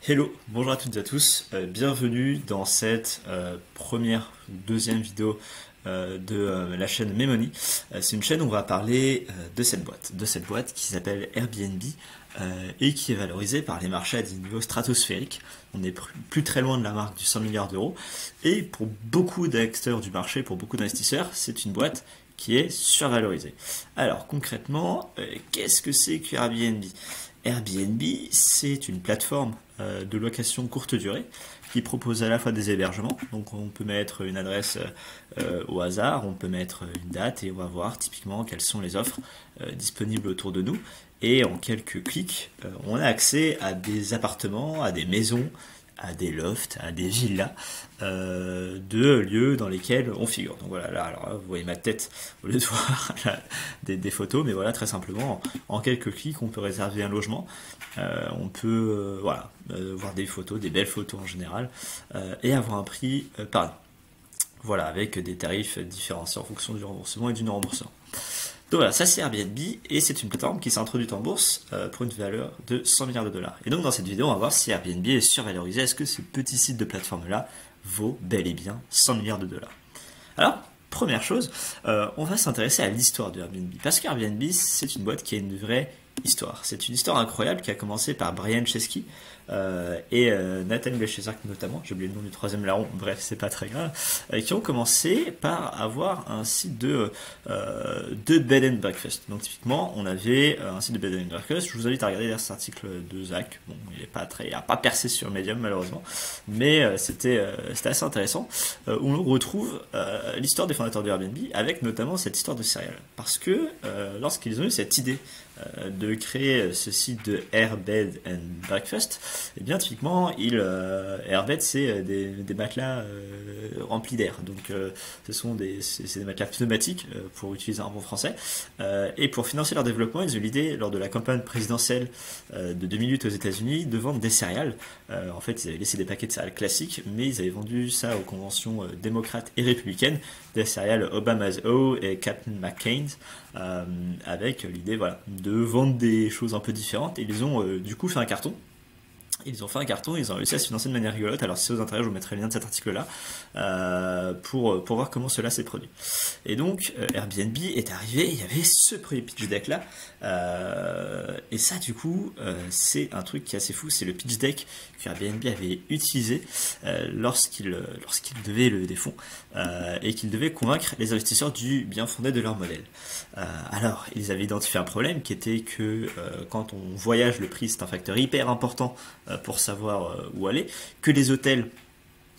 Hello, bonjour à toutes et à tous, bienvenue dans cette deuxième vidéo de la chaîne Memony. C'est une chaîne où on va parler de cette boîte qui s'appelle Airbnb et qui est valorisée par les marchés à des niveaux stratosphériques. On n'est plus très loin de la marque du 100 milliards d'euros et pour beaucoup d'acteurs du marché, pour beaucoup d'investisseurs, c'est une boîte qui est survalorisée. Alors concrètement, qu'est-ce que c'est que Airbnb? Airbnb, c'est une plateforme de location courte durée qui propose à la fois des hébergements, donc on peut mettre une adresse au hasard, on peut mettre une date et on va voir typiquement quelles sont les offres disponibles autour de nous. Et en quelques clics, on a accès à des appartements, à des maisons, à des lofts, à des villas de lieux dans lesquels on figure. Donc voilà, là, alors là, vous voyez ma tête au lieu de voir des photos, mais voilà, très simplement, en quelques clics, on peut réserver un logement, on peut voir des photos, des belles photos en général, et avoir un prix pareil. Voilà, avec des tarifs différenciés en fonction du remboursement et du non-remboursement. Donc voilà, ça c'est Airbnb et c'est une plateforme qui s'est introduite en bourse pour une valeur de 100 milliards de dollars. Et donc dans cette vidéo, on va voir si Airbnb est survalorisé. Est-ce que ce petit site de plateforme-là vaut bel et bien 100 milliards de dollars? Alors, première chose, on va s'intéresser à l'histoire de Airbnb. Parce qu'Airbnb, c'est une boîte qui a une vraie histoire. C'est une histoire incroyable qui a commencé par Brian Chesky et Nathan Glechesak notamment, j'ai oublié le nom du troisième larron, bref, c'est pas très grave, qui ont commencé par avoir un site de bed and breakfast. Donc typiquement, on avait un site de bed and breakfast. Je vous invite à regarder cet article de Zach. Bon, il a pas percé sur Medium malheureusement, mais c'était assez intéressant où on retrouve l'histoire des fondateurs de Airbnb avec notamment cette histoire de serial. Parce que lorsqu'ils ont eu cette idée de créer ce site de Airbed and Breakfast, et bien typiquement, Airbed c'est des matelas remplis d'air. Donc ce sont c'est des matelas pneumatiques pour utiliser un bon français. Et pour financer leur développement, ils ont eu l'idée lors de la campagne présidentielle de 2008 aux États-Unis de vendre des céréales. En fait, ils avaient laissé des paquets de céréales classiques, mais ils avaient vendu ça aux conventions démocrates et républicaines, des céréales Obama's O et Captain McCain's, avec l'idée de vendre des choses un peu différentes. Et ils ont du coup fait un carton. Ils ont fait un carton, ils ont réussi à se financer de manière rigolote. Alors si ça vous intéresse, je vous mettrai le lien de cet article-là pour voir comment cela s'est produit. Et donc Airbnb est arrivé, il y avait ce premier pitch deck-là. Et ça du coup, c'est un truc qui est assez fou, c'est le pitch deck que Airbnb avait utilisé lorsqu'il devait lever des fonds et qu'il devait convaincre les investisseurs du bien fondé de leur modèle. Alors, ils avaient identifié un problème qui était que quand on voyage, le prix c'est un facteur hyper important pour savoir où aller, que les hôtels,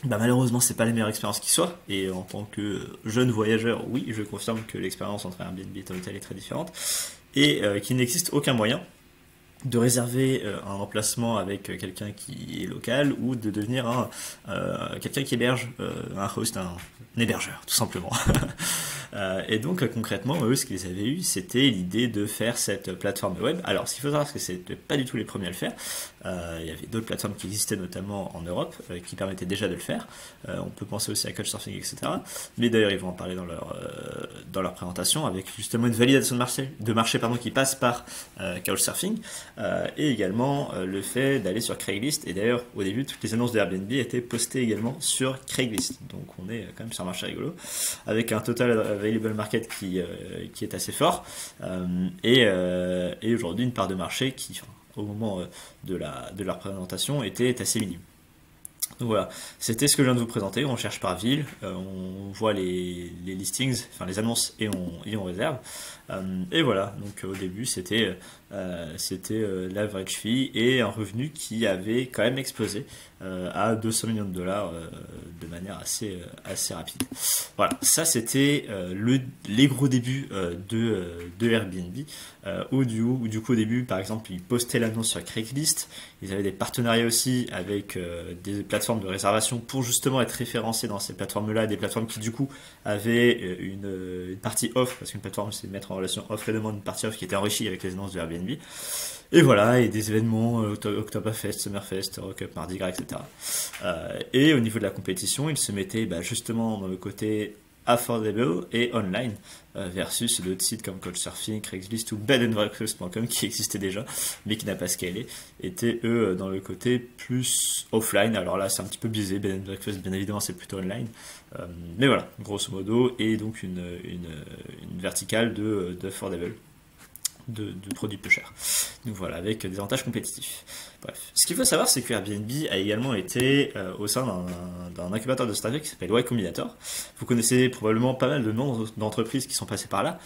malheureusement c'est pas la meilleure expérience qui soit, et en tant que jeune voyageur, oui, je confirme que l'expérience entre Airbnb et un hôtel est très différente, et qu'il n'existe aucun moyen de réserver un emplacement avec quelqu'un qui est local ou de devenir quelqu'un qui héberge un host, un hébergeur, tout simplement. Et donc concrètement, eux, ce qu'ils avaient eu, c'était l'idée de faire cette plateforme web. Alors, ce qu'il faut savoir, c'est que c'était pas du tout les premiers à le faire. Il y avait d'autres plateformes qui existaient, notamment en Europe, qui permettaient déjà de le faire. On peut penser aussi à Couchsurfing, etc. Mais d'ailleurs, ils vont en parler dans leur présentation, avec justement une validation de marché qui passe par Couchsurfing, et également le fait d'aller sur Craigslist. Et d'ailleurs, au début, toutes les annonces de Airbnb étaient postées également sur Craigslist. Donc, on est quand même sur un marché rigolo, avec un total available market qui est assez fort, et aujourd'hui une part de marché qui, au moment de leur présentation, était assez minime. Donc voilà, c'était ce que je viens de vous présenter. On cherche par ville, on voit les listings, enfin les annonces, et on réserve. Et voilà, donc au début c'était l'average fee et un revenu qui avait quand même explosé à 200 millions de dollars de manière assez rapide. Voilà, ça c'était les gros débuts de Airbnb. Du coup au début, par exemple, ils postaient l'annonce sur Craigslist. Ils avaient des partenariats aussi avec des plateformes de réservation pour justement être référencés dans ces plateformes-là, des plateformes qui du coup avaient une partie offre, parce qu'une plateforme c'est mettre en relation offre et demande, une partie offre qui était enrichie avec les annonces de Airbnb. Et voilà, et des événements, Oktoberfest, Summerfest, Rock Up, Mardi Gras, etc. Et au niveau de la compétition, ils se mettaient justement dans le côté affordable et online, versus d'autres sites comme Couchsurfing, Craigslist ou bedandbreakfast.com qui existaient déjà, mais qui n'a pas scalé, étaient eux dans le côté plus offline. Alors là, c'est un petit peu biaisé, bed and breakfast, bien évidemment, c'est plutôt online. Mais voilà, grosso modo, et donc une verticale de affordable. De produits peu chers. Donc voilà, avec des avantages compétitifs. Bref. Ce qu'il faut savoir, c'est que Airbnb a également été au sein d'un incubateur de start-up qui s'appelle Y Combinator. Vous connaissez probablement pas mal de noms d'entreprises qui sont passées par là,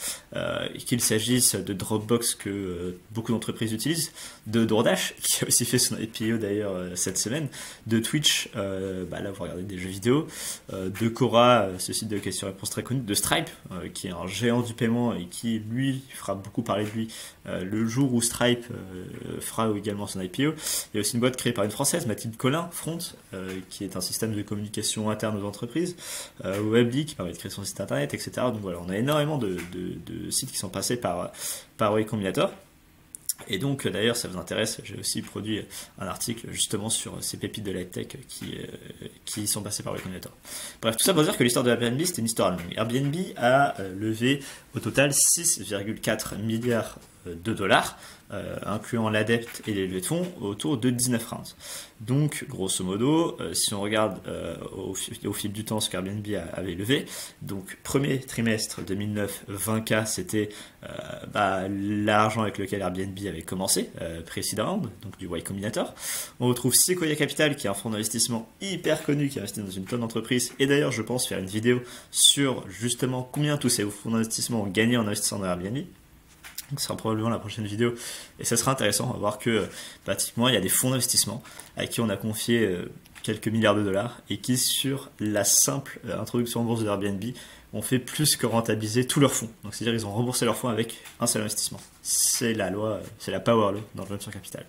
qu'il s'agisse de Dropbox que beaucoup d'entreprises utilisent, de DoorDash, qui a aussi fait son IPO d'ailleurs cette semaine, de Twitch, là vous regardez des jeux vidéo, de Quora, ce site de questions-réponses très connu, de Stripe, qui est un géant du paiement et qui, lui, fera beaucoup parler de lui le jour où Stripe fera également son IPO. Il y a aussi une boîte créée par une française, Mathilde Collin, Front, qui est un système de communication interne aux entreprises, Webly, qui permet de créer son site internet, etc. Donc voilà, on a énormément de sites qui sont passés par Y Combinator. Et donc d'ailleurs, ça vous intéresse, j'ai aussi produit un article justement sur ces pépites de la tech qui sont passées par Y Combinator. Bref, tout ça pour dire que l'histoire de Airbnb, c'était une histoire longue. Airbnb a levé au total 6,4 milliards de dollars, incluant l'adepte et les levées de fonds, autour de 19 rounds. Donc, grosso modo, si on regarde au fil du temps ce qu'Airbnb avait levé, donc premier trimestre 2009, 20K, c'était l'argent avec lequel Airbnb avait commencé, précédent round, donc du Y Combinator. On retrouve Sequoia Capital, qui est un fonds d'investissement hyper connu, qui a investi dans une tonne d'entreprises, et d'ailleurs, je pense faire une vidéo sur justement combien tous ces fonds d'investissement ont gagné en investissant dans Airbnb. Ce sera probablement la prochaine vidéo et ça sera intéressant. On va voir que pratiquement il y a des fonds d'investissement à qui on a confié quelques milliards de dollars et qui, sur la simple introduction en bourse de Airbnb, ont fait plus que rentabiliser tous leurs fonds. Donc c'est-à-dire qu'ils ont remboursé leurs fonds avec un seul investissement. C'est la loi, c'est la power law dans le venture capital.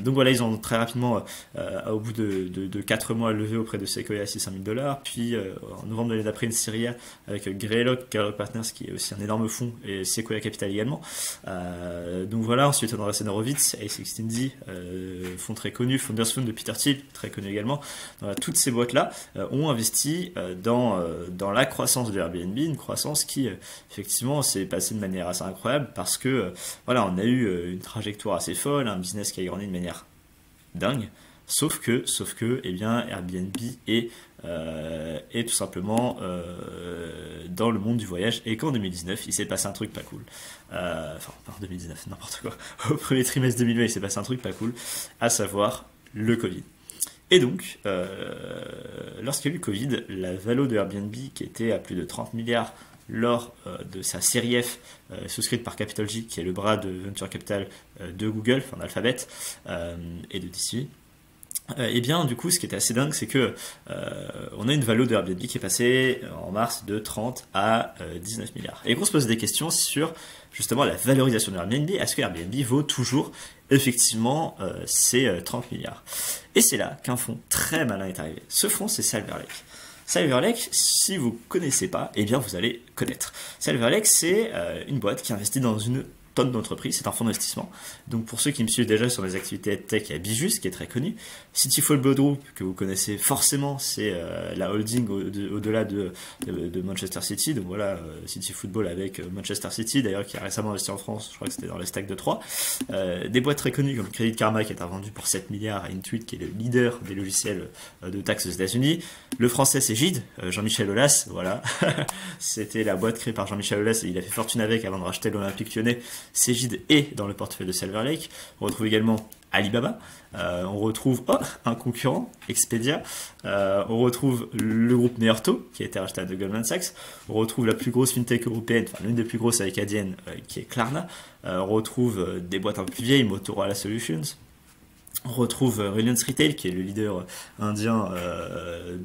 Donc voilà, ils ont très rapidement, au bout de 4 mois, levé auprès de Sequoia 600 000 dollars. Puis en novembre de l'année d'après, une série A avec Greylock Partners, qui est aussi un énorme fonds, et Sequoia Capital également. Donc voilà, ensuite on a Andreessen Horowitz, A16Z, fonds très connu, Founders Fund de Peter Thiel, très connu également. Donc, toutes ces boîtes-là ont investi dans la croissance de Airbnb, une croissance qui effectivement s'est passée de manière assez incroyable parce que voilà, on a eu une trajectoire assez folle, un business qui a grandi de manière dingue, sauf que eh bien, Airbnb est tout simplement dans le monde du voyage, et qu'en 2019 il s'est passé un truc pas cool, enfin pas en 2019, n'importe quoi, au premier trimestre 2020 il s'est passé un truc pas cool, à savoir le Covid. Et donc, lorsqu'il y a eu le Covid, la valo de Airbnb, qui était à plus de 30 milliards lors de sa série F, souscrite par Capital J, qui est le bras de Venture Capital de Google, enfin d'Alphabet, et de DCV, et bien du coup, ce qui était assez dingue, c'est que on a une valo de Airbnb qui est passée en mars de 30 à 19 milliards. Et qu'on se pose des questions sur justement la valorisation de Airbnb. Est-ce que Airbnb vaut toujours effectivement ces 30 milliards? Et c'est là qu'un fonds très malin est arrivé. Ce fonds, c'est Silver Lake. Silver Lake, si vous ne connaissez pas, eh bien vous allez connaître. Silver Lake, c'est une boîte qui investit dans une tonne d'entreprises, c'est un fonds d'investissement. Donc pour ceux qui me suivent déjà sur les activités tech, il y a Bijus qui est très connu. Cityfall Blood Group, que vous connaissez forcément, c'est la holding au-delà de Manchester City. Donc voilà, City Football avec Manchester City, d'ailleurs qui a récemment investi en France, je crois que c'était dans le stack de 3. Des boîtes très connues comme Credit Karma qui est vendu pour 7 milliards à Intuit, qui est le leader des logiciels de taxes aux États-Unis. Le français c'est Gide, Jean-Michel Aulas, voilà. C'était la boîte créée par Jean-Michel Aulas et il a fait fortune avec avant de racheter l'Olympique Lyonnais. Cegid est dans le portefeuille de Silver Lake. On retrouve également Alibaba, on retrouve un concurrent, Expedia, on retrouve le groupe Neorto qui a été racheté de Goldman Sachs, on retrouve la plus grosse fintech européenne, enfin l'une des plus grosses acadiennes, qui est Klarna, on retrouve des boîtes un peu plus vieilles, Motorola Solutions. On retrouve Reliance Retail, qui est le leader indien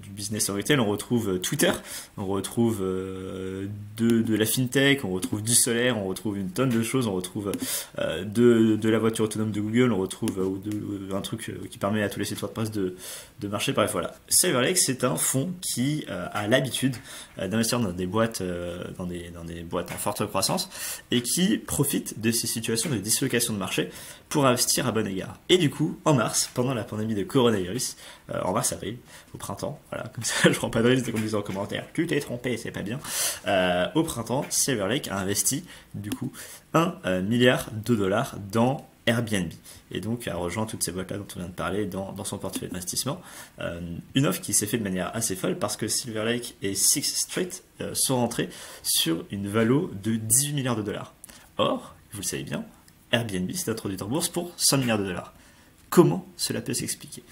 du business en retail. On retrouve Twitter, on retrouve de la fintech, on retrouve du solaire, on retrouve une tonne de choses. On retrouve de la voiture autonome de Google, on retrouve un truc qui permet à tous les sites WordPress de marcher. Bref, voilà. Silver Lake, c'est un fonds qui a l'habitude d'investir dans des boîtes, dans des boîtes en forte croissance et qui profite de ces situations de dislocation de marché pour investir à bon égard. Et du coup, en mars, pendant la pandémie de coronavirus, en mars-avril, au printemps, voilà, comme ça je prends pas de risque de qu'on me dise en commentaire, tu t'es trompé, c'est pas bien. Au printemps, Silver Lake a investi, du coup, 1 milliard de dollars dans Airbnb, et donc a rejoint toutes ces boîtes-là dont on vient de parler dans son portefeuille d'investissement. Une offre qui s'est faite de manière assez folle parce que Silver Lake et Sixth Street sont rentrés sur une valo de 18 milliards de dollars. Or, vous le savez bien, Airbnb s'est introduit en bourse pour 100 milliards de dollars. Comment cela peut s'expliquer?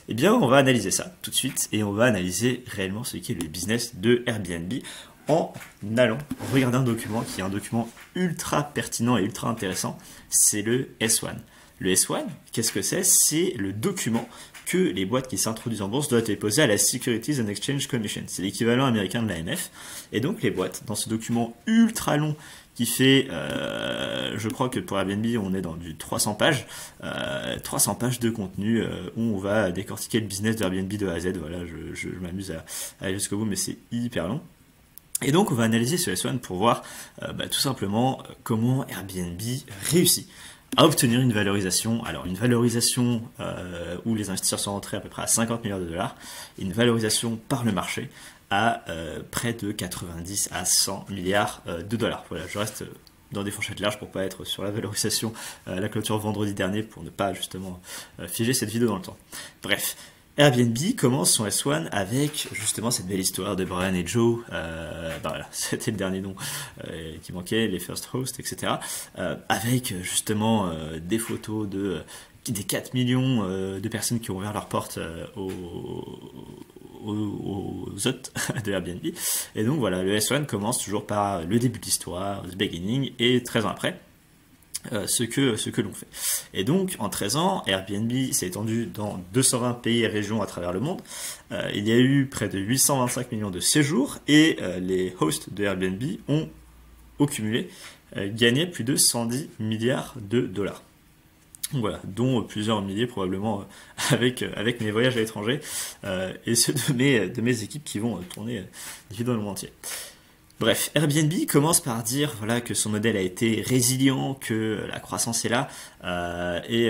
Eh bien, on va analyser ça tout de suite et on va analyser réellement ce qu'est le business de Airbnb en allant regarder un document qui est un document ultra pertinent et ultra intéressant, c'est le S1. Le S1, qu'est-ce que c'est? C'est le document que les boîtes qui s'introduisent en bourse doivent déposer à la Securities and Exchange Commission. C'est l'équivalent américain de l'AMF. Et donc les boîtes, dans ce document ultra long qui fait, je crois que pour Airbnb, on est dans du 300 pages, 300 pages de contenu où on va décortiquer le business d'Airbnb de A à Z. Voilà, je m'amuse à aller jusqu'au bout, mais c'est hyper long. Et donc on va analyser ce S1 pour voir tout simplement comment Airbnb réussit à obtenir une valorisation. Alors une valorisation où les investisseurs sont rentrés à peu près à 50 milliards de dollars, et une valorisation par le marché à près de 90 à 100 milliards de dollars. Voilà, je reste dans des fourchettes larges pour pas être sur la valorisation à la clôture vendredi dernier, pour ne pas justement figer cette vidéo dans le temps. Bref. Airbnb commence son S1 avec justement cette belle histoire de Brian et Joe, voilà, c'était le dernier nom qui manquait, les First Hosts, etc. Avec justement des photos des 4 millions de personnes qui ont ouvert leurs portes aux hôtes de Airbnb. Et donc voilà, le S1 commence toujours par le début de l'histoire, the beginning, et 13 ans après, ce que l'on fait. Et donc, en 13 ans, Airbnb s'est étendu dans 220 pays et régions à travers le monde. Il y a eu près de 825 millions de séjours, et les hosts de Airbnb ont, au cumulé, gagné plus de 110 milliards de dollars. Voilà, dont plusieurs milliers probablement avec mes voyages à l'étranger et ceux de mes équipes qui vont tourner des vidéos dans le monde entier. Bref, Airbnb commence par dire voilà, que son modèle a été résilient, que la croissance est là, et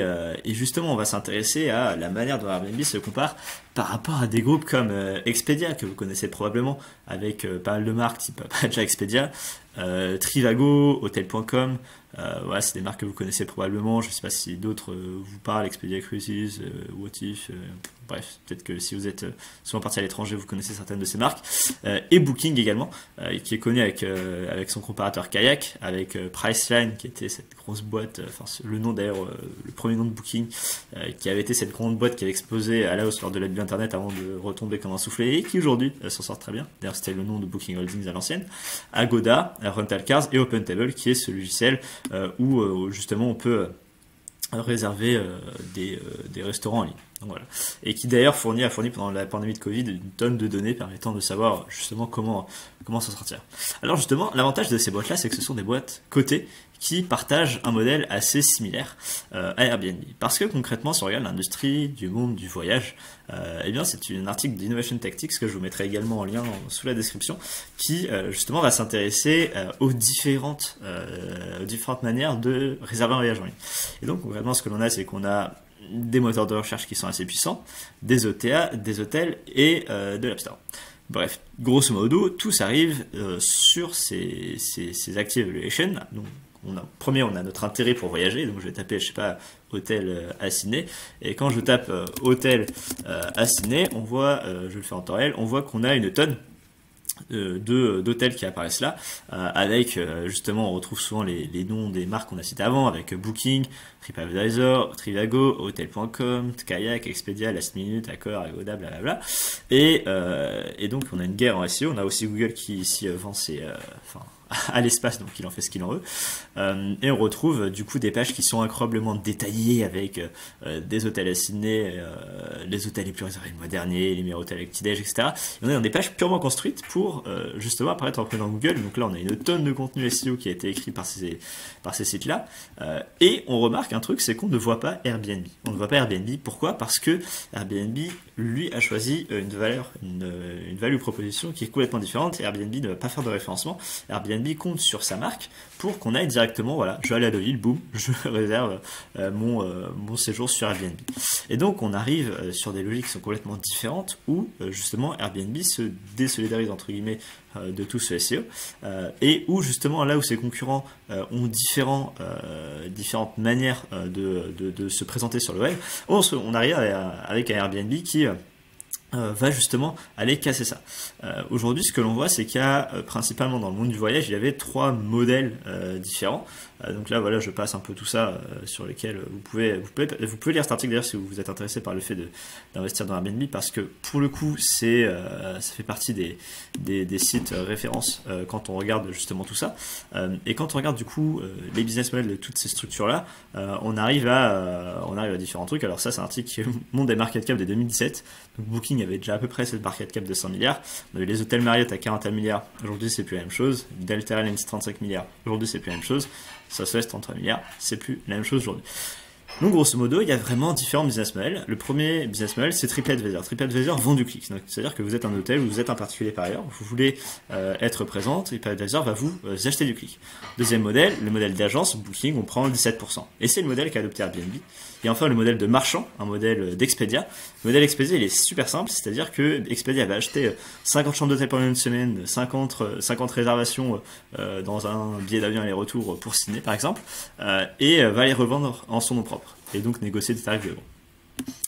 justement on va s'intéresser à la manière dont Airbnb se compare par rapport à des groupes comme Expedia, que vous connaissez probablement, avec pas mal de marques type déjà Expedia, Trivago, Hotel.com, voilà, c'est des marques que vous connaissez probablement. Je ne sais pas si d'autres vous parlent, Expedia Cruises, What If, bref, peut-être que si vous êtes souvent parti à l'étranger, vous connaissez certaines de ces marques. Et Booking également, qui est connu avec son comparateur Kayak, avec Priceline, qui était cette grosse boîte, enfin le nom d'ailleurs, le premier nom de Booking, qui avait été cette grande boîte qui avait explosé à la hausse lors de la bulle internet avant de retomber comme un soufflé, et qui aujourd'hui s'en sort très bien. D'ailleurs, c'était le nom de Booking Holdings à l'ancienne. Agoda, Rental Cars et OpenTable, qui est ce logiciel où justement on peut réserver des restaurants en ligne. Donc voilà. Et qui d'ailleurs a fourni pendant la pandémie de Covid une tonne de données permettant de savoir justement comment s'en sortir. Alors justement, l'avantage de ces boîtes-là, c'est que ce sont des boîtes cotées qui partagent un modèle assez similaire à Airbnb. Parce que concrètement, si on regarde l'industrie du monde du voyage, eh bien c'est un article d'Innovation Tactics que je vous mettrai également en lien sous la description, qui justement va s'intéresser aux différentes manières de réserver un voyage en ligne. Et donc concrètement, ce que l'on a, c'est qu'on a des moteurs de recherche qui sont assez puissants, des OTA, des hôtels et de l'App Store. Bref, grosso modo, tous arrivent sur ces Active Evaluation. Donc, on a notre intérêt pour voyager, donc je vais taper, je sais pas, hôtel à Sydney, et quand je tape hôtel à Sydney, on voit, je le fais en temps réel, on voit qu'on a une tonne d'hôtels qui apparaissent là, avec justement on retrouve souvent les noms des marques qu'on a citées avant, avec Booking, TripAdvisor, Trivago, Hotel.com, Kayak, Expedia, Last Minute, Accor, Agoda, blablabla. Et donc on a une guerre en SEO. On a aussi Google qui ici vend à l'espace, donc il en fait ce qu'il en veut. Et on retrouve du coup des pages qui sont incroyablement détaillées avec des hôtels à Sydney, les hôtels les plus réservés le mois dernier, les meilleurs hôtels avec petit-déj, etc. Et on est dans des pages purement construites pour justement apparaître en prenant Google. Donc là on a une tonne de contenu SEO qui a été écrit par ces sites-là. Et on remarque un truc, c'est qu'on ne voit pas Airbnb. On ne voit pas Airbnb. Pourquoi? Parce que Airbnb, lui, a choisi une value proposition qui est complètement différente. Airbnb ne va pas faire de référencement. Airbnb Airbnb compte sur sa marque pour qu'on aille directement, voilà, je vais aller à Deauville, boum, je réserve mon séjour sur Airbnb. Et donc on arrive sur des logiques qui sont complètement différentes où justement Airbnb se désolidarise entre guillemets de tout ce SEO et où justement là où ses concurrents ont différentes manières de se présenter sur le web, on arrive avec un Airbnb qui va justement aller casser ça. Aujourd'hui, ce que l'on voit, c'est qu'il y a principalement dans le monde du voyage, il y avait 3 modèles différents. Donc là, voilà, je passe un peu tout ça sur lesquels vous pouvez lire cet article d'ailleurs si vous êtes intéressé par le fait d'investir dans Airbnb, parce que pour le coup, ça fait partie des sites références quand on regarde justement tout ça. Et quand on regarde du coup les business models de toutes ces structures-là, on arrive à différents trucs. Alors ça, c'est un article qui montre des market cap de 2017. Donc Booking avait déjà à peu près cette market cap de 100 milliards. On avait les hôtels Marriott à 41 milliards. Aujourd'hui, c'est plus la même chose. Delta Airlines 35 milliards. Aujourd'hui, c'est plus la même chose. Southwest 33 milliards. C'est plus la même chose aujourd'hui. Donc grosso modo, il y a vraiment différents business models. Le premier business model, c'est TripAdvisor. TripAdvisor vend du clic. C'est-à-dire que vous êtes un hôtel ou vous êtes un particulier par ailleurs, vous voulez être présent, TripAdvisor va vous acheter du clic. Deuxième modèle, le modèle d'agence, Booking, on prend 17%. Et c'est le modèle qu'a adopté Airbnb. Et enfin, le modèle de marchand, un modèle d'Expedia. Le modèle Expedia, il est super simple, c'est-à-dire que Expedia va acheter 50 chambres d'hôtel pendant une semaine, 50 réservations dans un billet d'avion aller-retour pour Sydney, par exemple, et va les revendre en son nom propre. Et donc négocier des tarifs de gros.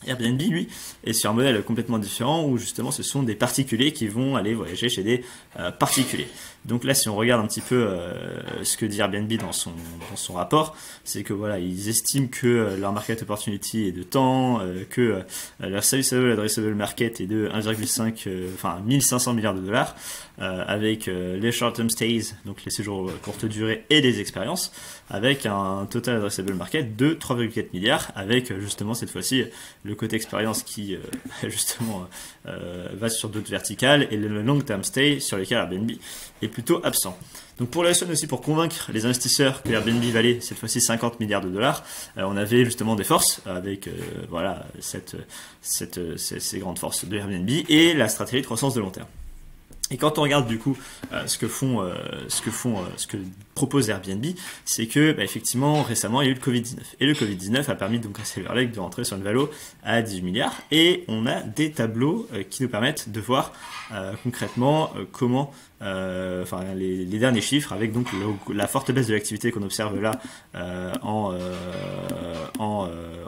Airbnb, lui, est sur un modèle complètement différent où justement ce sont des particuliers qui vont aller voyager chez des particuliers. Donc là, si on regarde un petit peu ce que dit Airbnb dans son rapport, c'est que voilà, ils estiment que leur market opportunity est de temps, que leur serviceable addressable market est de 1500 milliards de dollars, avec les short-term stays, donc les séjours courte durée et les expériences, avec un total addressable market de 3,4 milliards, avec justement cette fois-ci le côté expérience qui justement va sur d'autres verticales et le long-term stay sur lesquels Airbnb est plutôt absent. Donc pour la SN aussi, pour convaincre les investisseurs que Airbnb valait cette fois-ci 50 milliards de dollars, on avait justement des forces avec voilà ces grandes forces de Airbnb et la stratégie de croissance de long terme. Et quand on regarde du coup ce que propose Airbnb, c'est que effectivement récemment il y a eu le Covid-19 et le Covid-19 a permis donc à Silver Lake de rentrer sur une valo à 18 milliards et on a des tableaux qui nous permettent de voir concrètement comment les derniers chiffres avec donc la forte baisse de l'activité qu'on observe là en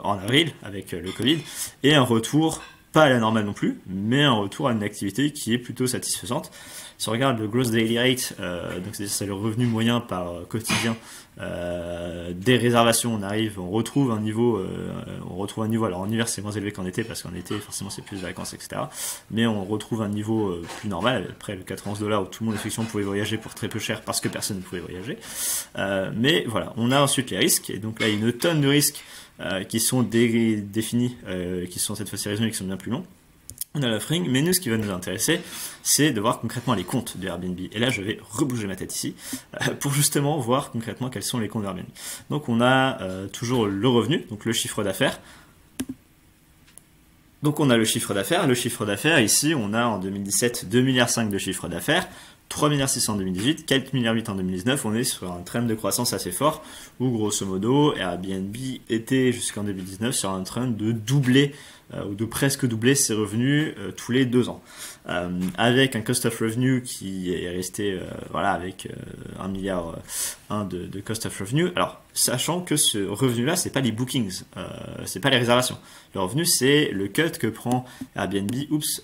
avril avec le Covid et un retour pas à la normale non plus, mais un retour à une activité qui est plutôt satisfaisante. Si on regarde le gross daily rate, donc c'est le revenu moyen par quotidien des réservations, on retrouve un niveau, alors en hiver c'est moins élevé qu'en été parce qu'en été forcément c'est plus de vacances, etc. Mais on retrouve un niveau plus normal, après le 91 $ où tout le monde effectivement pouvait voyager pour très peu cher parce que personne ne pouvait voyager. Mais voilà, on a ensuite les risques, et donc là il y a une tonne de risques qui sont définis, qui sont cette fois-ci résumés, qui sont bien plus longs. On a l'offering, mais nous, ce qui va nous intéresser, c'est de voir concrètement les comptes de Airbnb. Et là, je vais rebouger ma tête ici pour justement voir concrètement quels sont les comptes d'Airbnb. Donc, on a toujours le revenu, donc le chiffre d'affaires. Donc, on a le chiffre d'affaires. Le chiffre d'affaires, ici, on a en 2017 2,5 milliards de chiffre d'affaires. 3,6 milliards en 2018, 4,8 milliards en 2019, on est sur un trend de croissance assez fort, où grosso modo, Airbnb était jusqu'en 2019 sur un trend de doubler, ou de presque doubler ses revenus tous les 2 ans. Avec un cost of revenue qui est resté avec 1,1 milliard de cost of revenue. Alors, sachant que ce revenu-là, c'est pas les bookings, c'est pas les réservations. Le revenu, c'est le cut que prend Airbnb.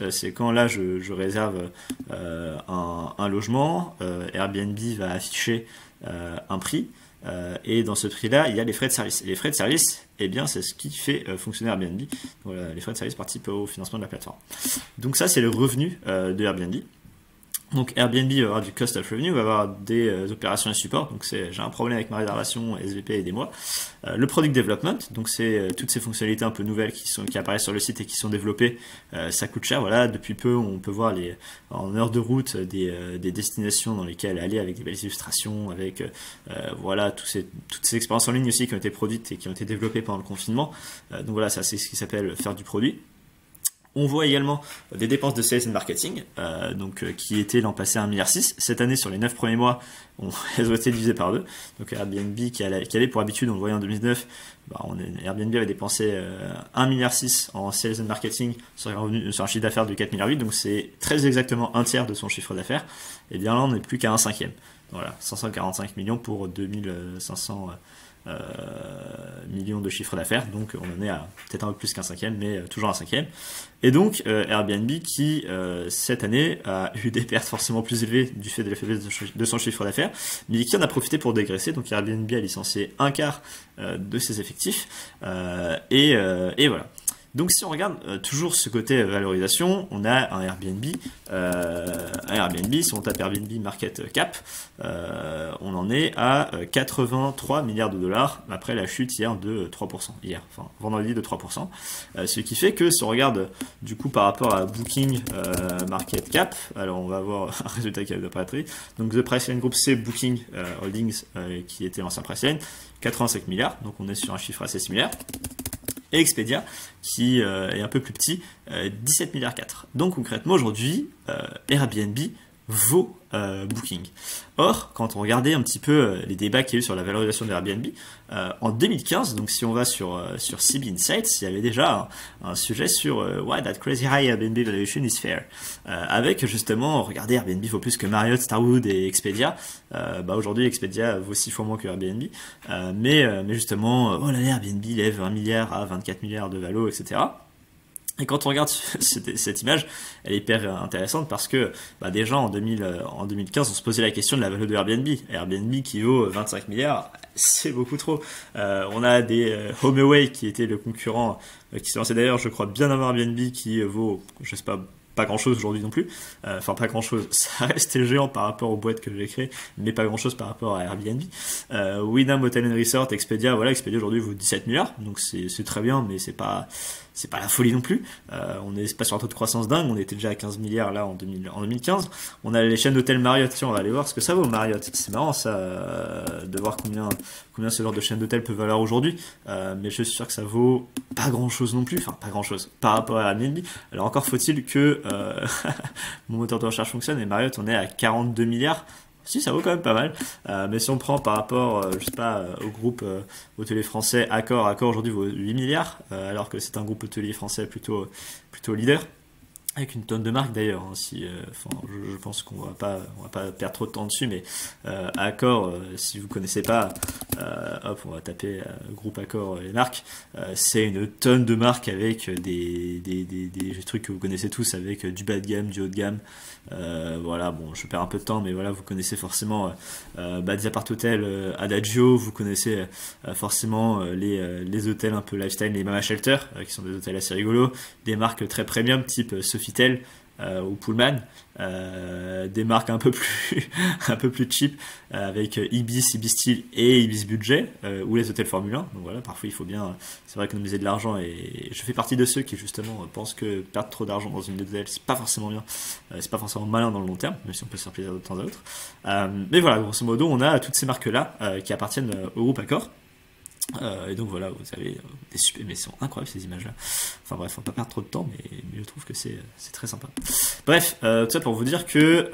C'est quand là je réserve un logement, Airbnb va afficher un prix. Et dans ce prix-là, il y a les frais de service. Et les frais de service, eh bien, c'est ce qui fait fonctionner Airbnb. Voilà, les frais de service participent au financement de la plateforme. Donc ça, c'est le revenu de Airbnb. Donc Airbnb va avoir du cost of revenue, va avoir des opérations et support. Donc j'ai un problème avec ma réservation, SVP, aidez-moi. Le product development, donc c'est toutes ces fonctionnalités un peu nouvelles qui apparaissent sur le site et qui sont développées. Ça coûte cher. Voilà, depuis peu, on peut voir en heure de route des destinations dans lesquelles aller avec des belles illustrations, avec toutes ces expériences en ligne aussi qui ont été produites et qui ont été développées pendant le confinement. Donc voilà, ça c'est ce qui s'appelle faire du produit. On voit également des dépenses de sales and marketing, qui étaient l'an passé 1,6 milliard. Cette année, sur les 9 premiers mois, elles ont été divisées par 2. Donc Airbnb, qui avait pour habitude, on le voyait en 2019, Airbnb avait dépensé 1,6 milliard en sales and marketing sur un chiffre d'affaires de 4,8 milliards. Donc c'est très exactement un tiers de son chiffre d'affaires. Et bien là, on n'est plus qu'à un cinquième. Voilà, 545 millions pour 2500 millions de chiffre d'affaires, donc on en est à peut-être un peu plus qu'un cinquième, mais toujours un cinquième. Et donc Airbnb qui cette année a eu des pertes forcément plus élevées du fait de la faiblesse de son chiffre d'affaires, mais qui en a profité pour dégraisser. Donc Airbnb a licencié un quart de ses effectifs, et voilà. Donc si on regarde toujours ce côté valorisation, on a un Airbnb, si on tape Airbnb Market Cap, on en est à 83 milliards de dollars après la chute hier de 3%, vendredi de 3%, ce qui fait que si on regarde du coup par rapport à Booking Market Cap, alors on va avoir un résultat qui a de Priceline. Donc The Priceline Group, c'est Booking Holdings qui était l'ancien Priceline, 85 milliards, donc on est sur un chiffre assez similaire. Et Expedia, qui est un peu plus petit, 17 milliards 4. Donc concrètement aujourd'hui, Airbnb vaut Booking. Or, quand on regardait un petit peu les débats qu'il y a eu sur la valorisation d'Airbnb, en 2015, donc si on va sur CB Insights, il y avait déjà un sujet sur Why that crazy high Airbnb valuation is fair, avec justement, regardez, Airbnb vaut plus que Marriott, Starwood et Expedia. Aujourd'hui, Expedia vaut 6 fois moins que Airbnb, mais justement, oh là là, Airbnb lève 1 milliard à 24 milliards de valo, etc. Et quand on regarde cette image, elle est hyper intéressante parce que déjà en 2015, on se posait la question de la valeur de Airbnb. Airbnb qui vaut 25 milliards, c'est beaucoup trop. On a des HomeAway qui était le concurrent, qui s'est lancé d'ailleurs, je crois, bien avant Airbnb, qui vaut, je sais pas grand chose aujourd'hui non plus, pas grand chose, ça reste géant par rapport aux boîtes que j'ai créées, mais pas grand chose par rapport à Airbnb. Winam Hotel & Resort, Expedia, Expedia aujourd'hui vaut 17 milliards, donc c'est très bien, mais c'est pas la folie non plus. On n'est pas sur un taux de croissance dingue, on était déjà à 15 milliards là en 2015. On a les chaînes d'hôtels Marriott, tiens, on va aller voir ce que ça vaut Marriott. C'est marrant ça, de voir combien ce genre de chaîne d'hôtels peut valoir aujourd'hui, mais je suis sûr que ça vaut pas grand chose non plus, pas grand chose par rapport à Airbnb. Alors encore faut-il que mon moteur de recherche fonctionne, et Marriott on est à 42 milliards. Si, ça vaut quand même pas mal, mais si on prend par rapport, au groupe hôtelier français Accor aujourd'hui vaut 8 milliards, alors que c'est un groupe hôtelier français plutôt leader, avec une tonne de marques d'ailleurs. Je pense qu'on va pas perdre trop de temps dessus, mais Accor, si vous connaissez pas, on va taper groupe Accor les marques. C'est une tonne de marques avec des trucs que vous connaissez tous, avec du bas de gamme, du haut de gamme. Je perds un peu de temps, mais vous connaissez forcément des appart-hôtels Adagio, vous connaissez forcément les hôtels un peu lifestyle, les Mama Shelter, qui sont des hôtels assez rigolos, des marques très premium type Sofitel ou Pullman, des marques un peu plus cheap, avec Ibis Style et Ibis Budget, ou les hôtels Formule 1. Donc parfois il faut bien, c'est vrai, économiser de l'argent, et je fais partie de ceux qui justement pensent que perdre trop d'argent dans une hôtel, c'est pas forcément bien, c'est pas forcément malin dans le long terme, même si on peut se faire plaisir de temps à autre. Mais grosso modo, on a toutes ces marques-là qui appartiennent au groupe Accor. Et donc vous avez des super, mais c'est incroyable ces images là. On va pas perdre trop de temps, mais je trouve que c'est très sympa. Bref, tout ça pour vous dire que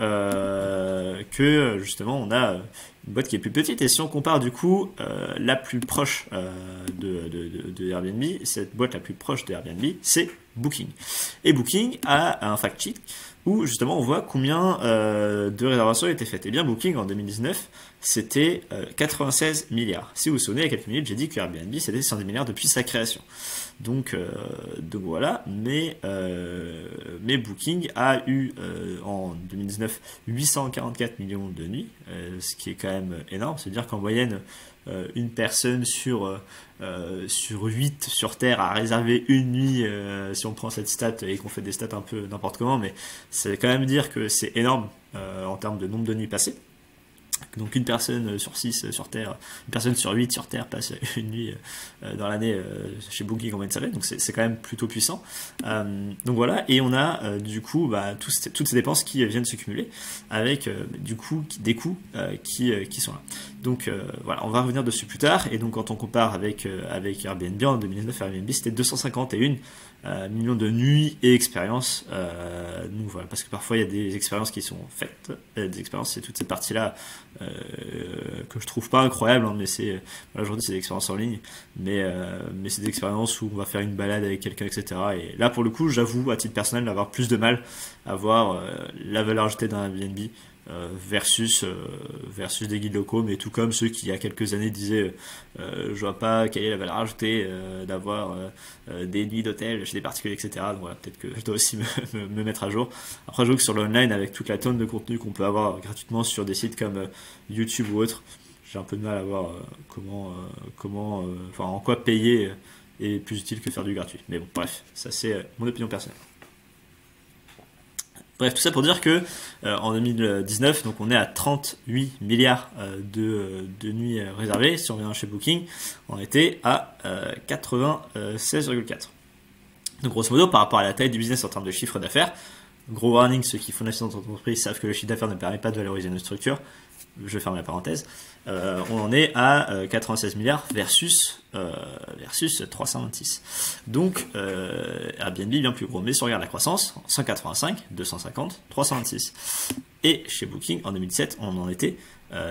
justement on a une boîte qui est plus petite, et si on compare du coup la plus proche de Airbnb, cette boîte la plus proche de Airbnb, c'est Booking. Et Booking a un fact sheet où justement on voit combien de réservations ont été faites. Et bien Booking en 2019, c'était 96 milliards. Si vous vous souvenez, il y a quelques minutes, j'ai dit que Airbnb c'était 110 milliards depuis sa création. Donc voilà, mais Booking a eu en 2019 844 millions de nuits, ce qui est quand même énorme. C'est-à-dire qu'en moyenne, une personne sur 8 sur Terre a réservé une nuit, si on prend cette stat et qu'on fait des stats un peu n'importe comment, mais c'est quand même dire que c'est énorme en termes de nombre de nuits passées. Donc une personne sur 6 sur Terre, une personne sur 8 sur Terre passe une nuit dans l'année chez Booking, on vient de savoir, donc c'est quand même plutôt puissant. Donc voilà, et on a du coup toutes ces dépenses qui viennent se cumuler avec du coup des coûts qui sont là. Donc on va revenir dessus plus tard. Et donc quand on compare avec Airbnb, en 2019 Airbnb c'était 251 millions de nuits et expériences. Donc voilà, parce que parfois il y a des expériences qui sont faites, des expériences, c'est toute cette partie-là que je trouve pas incroyable, hein, mais c'est aujourd'hui c'est des expériences en ligne, mais c'est des expériences où on va faire une balade avec quelqu'un, etc. Et là pour le coup, j'avoue à titre personnel d'avoir plus de mal à voir la valeur ajoutée d'un Airbnb versus des guides locaux, mais tout comme ceux qui il y a quelques années disaient je vois pas quelle est la valeur ajoutée d'avoir des nuits d'hôtel chez des particuliers, etc. Donc voilà, peut-être que je dois aussi me mettre à jour. Après, je trouve que sur l'online, avec toute la tonne de contenu qu'on peut avoir gratuitement sur des sites comme YouTube ou autre, j'ai un peu de mal à voir enfin en quoi payer est plus utile que faire du gratuit. Mais bon, bref, ça c'est mon opinion personnelle. Bref, tout ça pour dire que en 2019, donc on est à 38 milliards de nuits réservées. Si on revient chez Booking, on était à 96,4. Donc grosso modo, par rapport à la taille du business en termes de chiffre d'affaires, gros warning, ceux qui font l'investissement dans l'entreprise savent que le chiffre d'affaires ne permet pas de valoriser une structure. Je ferme la parenthèse. On en est à 96 milliards versus 326. Donc Airbnb bien plus gros. Mais si on regarde la croissance, 185, 250, 326. Et chez Booking, en 2017, on en était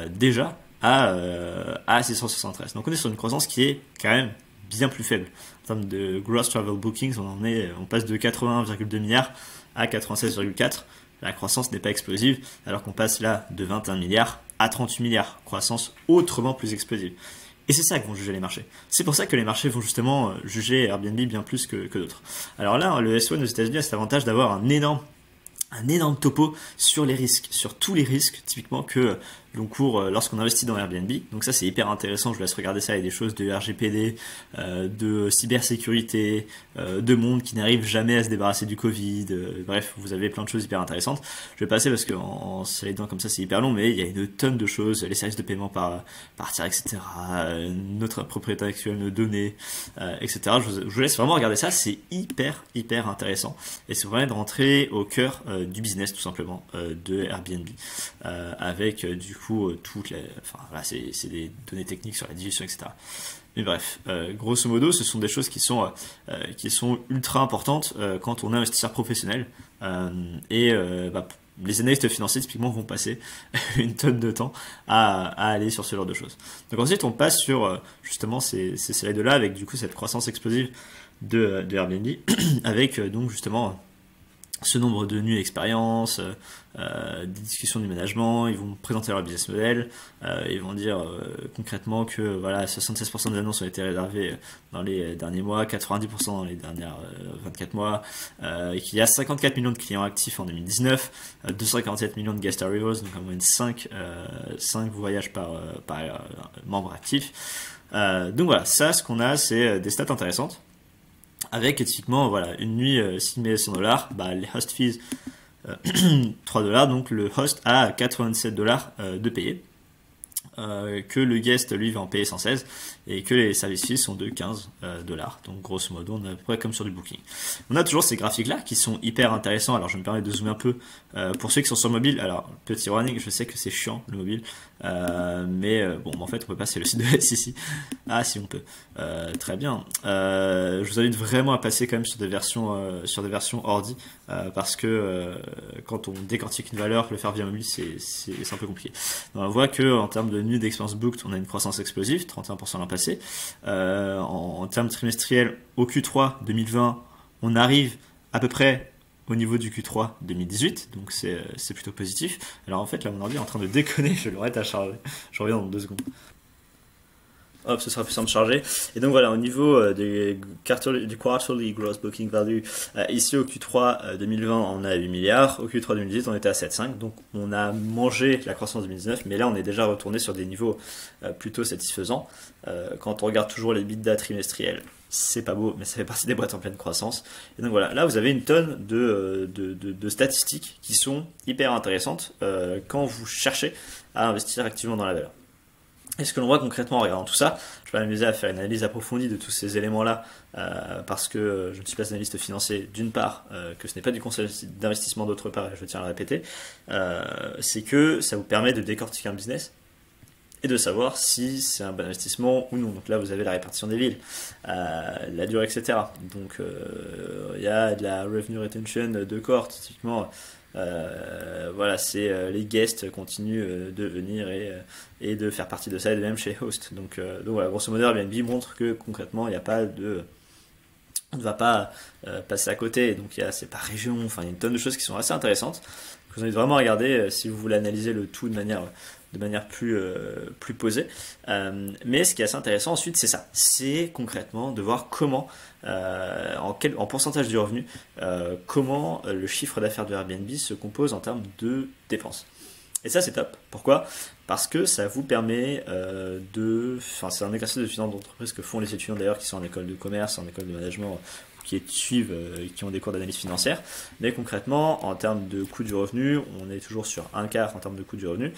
déjà à 673. Donc on est sur une croissance qui est quand même bien plus faible. En termes de gross travel bookings, on passe de 81,2 milliards à 96,4. La croissance n'est pas explosive, alors qu'on passe là de 21 milliards à 38 milliards. Croissance autrement plus explosive. Et c'est ça que vont juger les marchés. C'est pour ça que les marchés vont justement juger Airbnb bien plus que d'autres. Alors là, le S1 aux États-Unis a cet avantage d'avoir un énorme topo sur les risques, sur tous les risques typiquement que l'on court lorsqu'on investit dans Airbnb. Donc ça c'est hyper intéressant, je vous laisse regarder ça, il y a des choses de RGPD, de cybersécurité, de monde qui n'arrive jamais à se débarrasser du Covid, bref, vous avez plein de choses hyper intéressantes. Je vais passer parce qu'en slidant comme ça c'est hyper long, mais il y a une tonne de choses, les services de paiement par tiers, etc., notre propriété actuelle de données, etc. Je vous laisse vraiment regarder ça, c'est hyper intéressant, et c'est vraiment de rentrer au cœur du business tout simplement de Airbnb, avec du coup c'est des données techniques sur la distribution, etc. Mais bref, grosso modo, ce sont des choses qui sont ultra importantes quand on est investisseur professionnel, les analystes financiers typiquement vont passer une tonne de temps à aller sur ce genre de choses. Donc ensuite on passe sur justement ces slides-là avec du coup cette croissance explosive de Airbnb avec donc justement ce nombre de nuits d'expérience, des discussions du management, ils vont présenter leur business model, ils vont dire concrètement que voilà 76% des annonces ont été réservées dans les derniers mois, 90% dans les dernières 24 mois, et qu'il y a 54 millions de clients actifs en 2019, 247 millions de guest arrivals, donc en moyenne 5 voyages par membre actif. Donc voilà, ça ce qu'on a c'est des stats intéressantes. Avec typiquement voilà, une nuit 6 $, les host fees $3, donc le host a 87 $ de payer, que le guest lui va en payer 116 et que les service fees sont de 15 $. Donc grosso modo on est à peu près comme sur du booking. On a toujours ces graphiques là qui sont hyper intéressants. Alors je me permets de zoomer un peu pour ceux qui sont sur mobile. Alors petit warning, je sais que c'est chiant le mobile, mais en fait on peut passer le site de SEC. Ah si on peut, très bien. Je vous invite vraiment à passer quand même sur des versions ordi, parce que quand on décortique une valeur, le faire via mobile c'est un peu compliqué. Donc, on voit que en termes de nuits d'expérience booked, on a une croissance explosive, 31% l'an passé. En termes trimestriels, au Q3 2020, on arrive à peu près au niveau du Q3 2018, donc c'est plutôt positif. Alors en fait là mon ordi est en train de déconner, je l'arrête à charger, je reviens dans 2 secondes. Hop, ce sera plus simple de charger. Et donc voilà, au niveau du quarterly gross booking value, ici au Q3 2020 on est à 8 milliards, au Q3 2018 on était à 7,5, donc on a mangé la croissance 2019, mais là on est déjà retourné sur des niveaux plutôt satisfaisants. Quand on regarde toujours les EBITDA trimestriels, c'est pas beau, mais ça fait partie des boîtes en pleine croissance. Et donc voilà, là vous avez une tonne de statistiques qui sont hyper intéressantes quand vous cherchez à investir activement dans la valeur. Et ce que l'on voit concrètement en regardant tout ça, je vais m'amuser à faire une analyse approfondie de tous ces éléments-là, parce que je ne suis pas analyste financier d'une part, que ce n'est pas du conseil d'investissement d'autre part, et je tiens à le répéter, c'est que ça vous permet de décortiquer un business et de savoir si c'est un bon investissement ou non. Donc là, vous avez la répartition des villes, la durée, etc. Donc il y a de la revenue retention de cohort, typiquement. Voilà, c'est les guests continuent de venir et de faire partie de ça, et de même chez Host. Donc voilà, grosso modo, Airbnb montre que concrètement, il n'y a pas de... On ne va pas passer à côté. Donc c'est par région, enfin il y a une tonne de choses qui sont assez intéressantes. Je vous invite vraiment à regarder si vous voulez analyser le tout de manière plus posée. Mais ce qui est assez intéressant ensuite, c'est ça. C'est concrètement de voir comment, en pourcentage du revenu, comment le chiffre d'affaires de Airbnb se compose en termes de dépenses. Et ça, c'est top. Pourquoi? Parce que ça vous permet enfin, c'est un exercice de finance d'entreprise que font les étudiants d'ailleurs qui sont en école de commerce, en école de management, qui suivent, qui ont des cours d'analyse financière. Mais concrètement, en termes de coût du revenu, on est toujours sur un quart en termes de coût du revenu.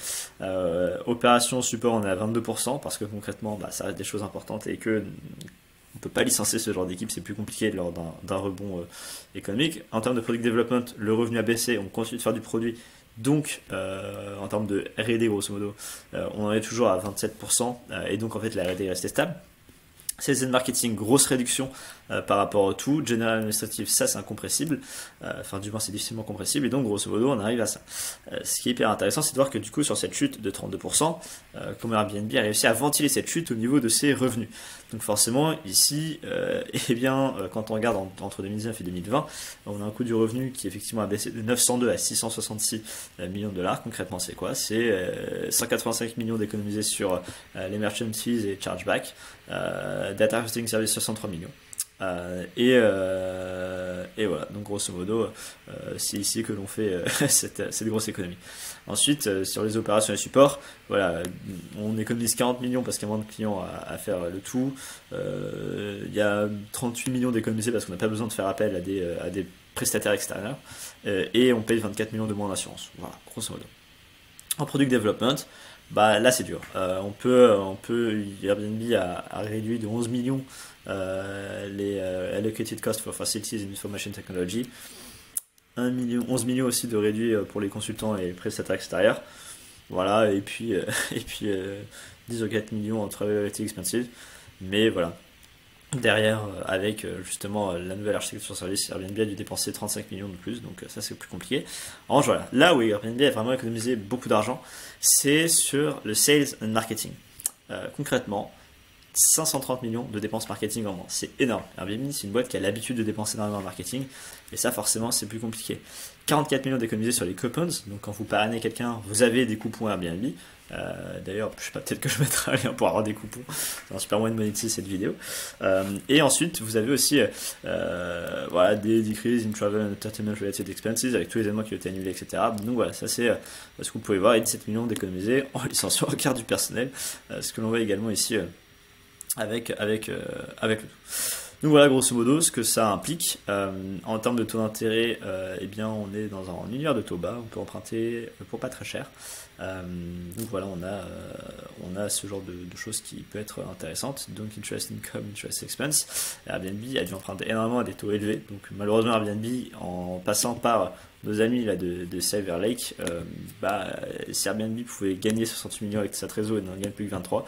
Opération support, on est à 22%, parce que concrètement, ça reste des choses importantes et que on ne peut pas licencier ce genre d'équipe, c'est plus compliqué lors d'un rebond économique. En termes de product development, le revenu a baissé, on continue de faire du produit. Donc, en termes de R&D, grosso modo, on en est toujours à 27%, et donc en fait la R&D est restée stable. Sales and marketing, grosse réduction par rapport au tout. General administrative, ça c'est incompressible. Enfin, du moins, c'est difficilement compressible. Et donc, grosso modo, on arrive à ça. Ce qui est hyper intéressant, c'est de voir que du coup, sur cette chute de 32%, comment Airbnb a réussi à ventiler cette chute au niveau de ses revenus. Donc, forcément, ici, quand on regarde entre 2019 et 2020, on a un coût du revenu qui effectivement a baissé de 902 à 666 millions de dollars. Concrètement, c'est quoi? C'est 185 millions d'économisés sur les merchant fees et chargeback. Data hosting service 63 millions. Et voilà, donc grosso modo, c'est ici que l'on fait cette grosse économie. Ensuite, sur les opérations et supports, voilà, on économise 40 millions parce qu'il y a moins de clients à faire le tout. Il y a 38 millions d'économisés parce qu'on n'a pas besoin de faire appel à des prestataires extérieurs. Et on paye 24 millions de moins d'assurance. Voilà, grosso modo. En product development, là c'est dur. Airbnb a réduit de 11 millions les allocated cost for facilities in information technology. 11 millions aussi de réduit pour les consultants et prestataires extérieurs. Voilà, et puis 10,4 millions en travel related expenses. Mais voilà. Derrière, avec justement la nouvelle architecture service, Airbnb a dû dépenser 35 millions de plus, donc ça c'est plus compliqué. En revanche, voilà, là où Airbnb a vraiment économisé beaucoup d'argent, c'est sur le sales and marketing. Concrètement, 530 millions de dépenses marketing en moins, c'est énorme. Airbnb, c'est une boîte qui a l'habitude de dépenser énormément en marketing, et ça forcément c'est plus compliqué. 44 millions d'économisés sur les coupons, donc quand vous parrainez quelqu'un, vous avez des coupons Airbnb. D'ailleurs, je sais pas, peut-être que je mettrai un lien pour avoir des coupons. C'est un super moyen de monétiser cette vidéo. Et ensuite, vous avez aussi voilà, des decreases in travel and entertainment related expenses avec tous les événements qui ont été annulés, etc. Donc voilà, ça c'est ce que vous pouvez voir. Et 17 millions d'économisés en licenciant un quart du personnel, ce que l'on voit également ici avec le tout. Donc voilà, grosso modo, ce que ça implique. En termes de taux d'intérêt, eh bien, on est dans un univers de taux bas. On peut emprunter pour pas très cher. Donc voilà, on a ce genre de choses qui peut être intéressante. Donc interest income, interest expense. Airbnb a dû emprunter énormément à des taux élevés. Donc malheureusement, Airbnb, en passant par nos amis là, de Silver Lake, si Airbnb pouvait gagner 68 millions avec sa trésor et n'en gagne plus que 23,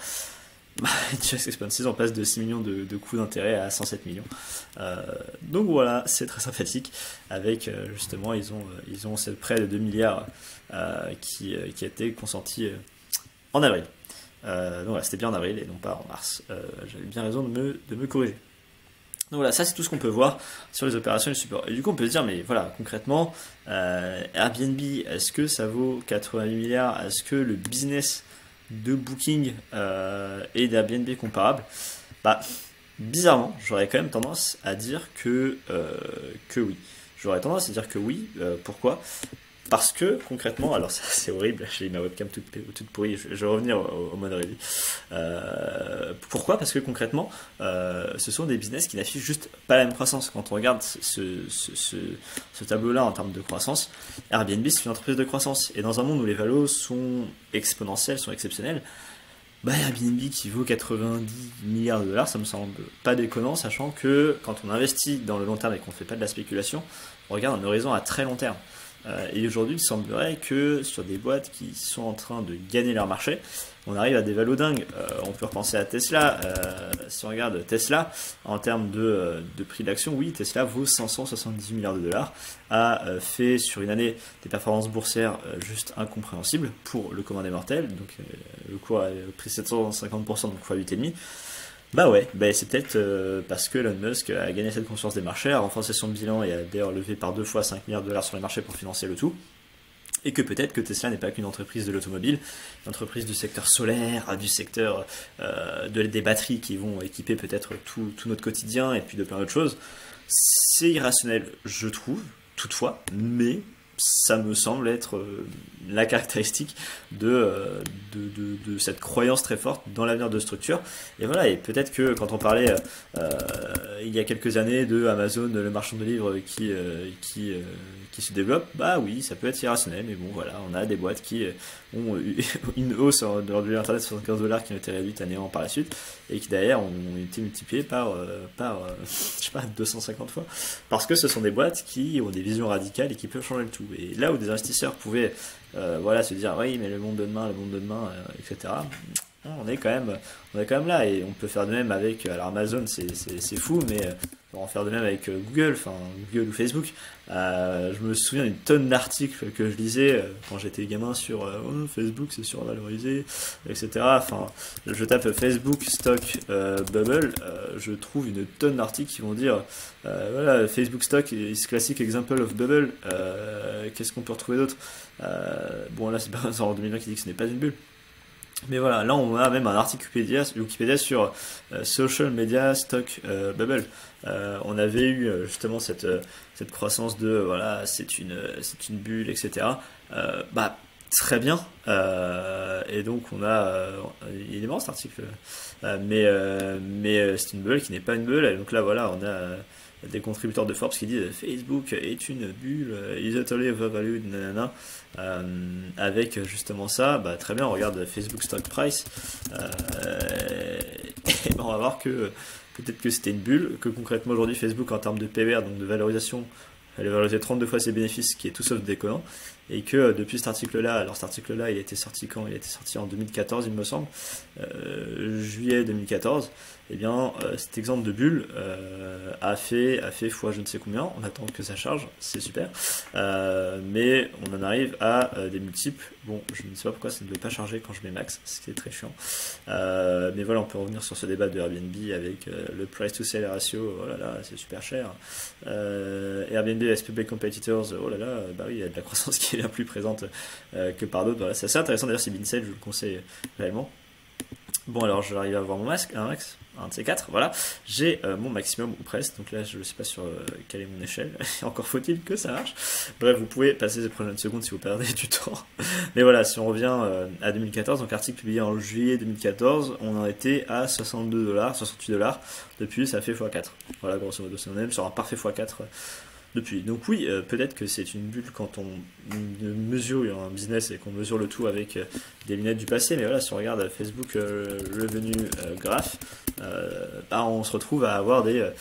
interest expenses, on passe de 6 millions de coûts d'intérêt à 107 millions. Donc voilà, c'est très sympathique. Avec justement, ils ont ce prêt de 2 milliards qui a été consenti en avril. Donc voilà, c'était bien en avril et non pas en mars. J'avais bien raison de me corriger. Donc voilà, ça c'est tout ce qu'on peut voir sur les opérations et le support. Et du coup, on peut se dire, mais voilà, concrètement, Airbnb, est-ce que ça vaut 88 milliards? Est-ce que le business de Booking et d'Airbnb comparable? Bizarrement, j'aurais quand même tendance à dire que oui. J'aurais tendance à dire que oui. Pourquoi? Parce que concrètement, alors ça c'est horrible, j'ai ma webcam toute pourrie, je vais revenir au mode review. Pourquoi? Parce que concrètement, ce sont des business qui n'affichent juste pas la même croissance. Quand on regarde ce tableau-là en termes de croissance, Airbnb c'est une entreprise de croissance. Et dans un monde où les valos sont exponentiels, sont exceptionnels, Airbnb qui vaut 90 milliards de dollars, ça me semble pas déconnant, sachant que quand on investit dans le long terme et qu'on ne fait pas de la spéculation, on regarde un horizon à très long terme. Et aujourd'hui, il semblerait que sur des boîtes qui sont en train de gagner leur marché, on arrive à des valos dingues. On peut repenser à Tesla. Si on regarde Tesla, en termes de prix d'action, oui, Tesla vaut 578 milliards de dollars, a fait sur une année des performances boursières juste incompréhensibles pour le commun des mortels. Donc le cours a pris 750%, donc x 8,5. Bah ouais, bah c'est peut-être parce que Elon Musk a gagné cette conscience des marchés, a renforcé son bilan et a d'ailleurs levé par 2 fois 5 milliards de dollars sur les marchés pour financer le tout. Et que peut-être que Tesla n'est pas qu'une entreprise de l'automobile, une entreprise du secteur solaire, du secteur des batteries qui vont équiper peut-être tout notre quotidien et puis de plein d'autres choses. C'est irrationnel, je trouve, toutefois, mais ça me semble être la caractéristique de cette croyance très forte dans l'avenir de structure. Et voilà, et peut-être que quand on parlait il y a quelques années de Amazon, le marchand de livres qui se développe, bah oui, ça peut être irrationnel, mais bon voilà, on a des boîtes qui ont eu une hausse de leur valeur internet de 75 dollars qui ont été réduite à néant par la suite, et qui derrière ont été multipliées par je sais pas, 250 fois, parce que ce sont des boîtes qui ont des visions radicales et qui peuvent changer le tout. Et là où des investisseurs pouvaient voilà, se dire oui mais le monde de demain, etc. On est quand même là, et on peut faire de même avec alors Amazon, c'est fou, mais on va en faire de même avec Google, enfin Google ou Facebook. Je me souviens d'une tonne d'articles que je lisais quand j'étais gamin sur Facebook c'est survalorisé, etc. Enfin, je tape Facebook stock bubble, je trouve une tonne d'articles qui vont dire voilà, Facebook stock is classic example of bubble. Qu'est-ce qu'on peut retrouver d'autre? Bon là c'est pas en 2020 qui dit que ce n'est pas une bulle. Mais voilà, là on a même un article Wikipédia sur Social Media Stock Bubble. On avait eu justement cette croissance de voilà, c'est une bulle, etc. Bah très bien. Et donc on a il est marrant cet article, mais c'est une bulle qui n'est pas une bulle. Et donc là voilà, on a des contributeurs de Forbes qui disent Facebook est une bulle, is totally overvalued, nanana. Avec justement ça, bah, très bien, on regarde Facebook Stock Price, et ben on va voir que peut-être que c'était une bulle, que concrètement aujourd'hui Facebook en termes de PER, donc de valorisation, elle est valorisée 32 fois ses bénéfices, ce qui est tout sauf déconnant, et que depuis cet article-là, alors cet article-là il a été sorti quand? Il a été sorti en 2014 il me semble, juillet 2014, et bien cet exemple de bulle a fait fois je ne sais combien, on attend que ça charge, c'est super, mais on en arrive à des multiples, bon je ne sais pas pourquoi ça ne devait pas charger quand je mets max, c'est très chiant, mais voilà, on peut revenir sur ce débat de Airbnb avec le price to sale ratio, oh là là c'est super cher, Airbnb as public competitors, oh là là, bah oui il y a de la croissance qui est bien plus présente que par d'autres, voilà, c'est assez intéressant d'ailleurs, c'est Binsale, je vous le conseille réellement. Bon alors j'arrive à avoir mon max, un de ces quatre, voilà, j'ai mon maximum ou presque, donc là je ne sais pas sur quelle est mon échelle, encore faut-il que ça marche. Bref, vous pouvez passer ces prochaines secondes si vous perdez du temps, mais voilà, si on revient à 2014, donc article publié en juillet 2014, on en était à 62 dollars, 68 dollars, depuis ça fait x4, voilà grosso modo, c'est même sur un parfait x4 depuis. Donc oui, peut-être que c'est une bulle quand on mesure un business et qu'on mesure le tout avec des lunettes du passé, mais voilà, si on regarde Facebook Revenue Graph, bah, on se retrouve à avoir des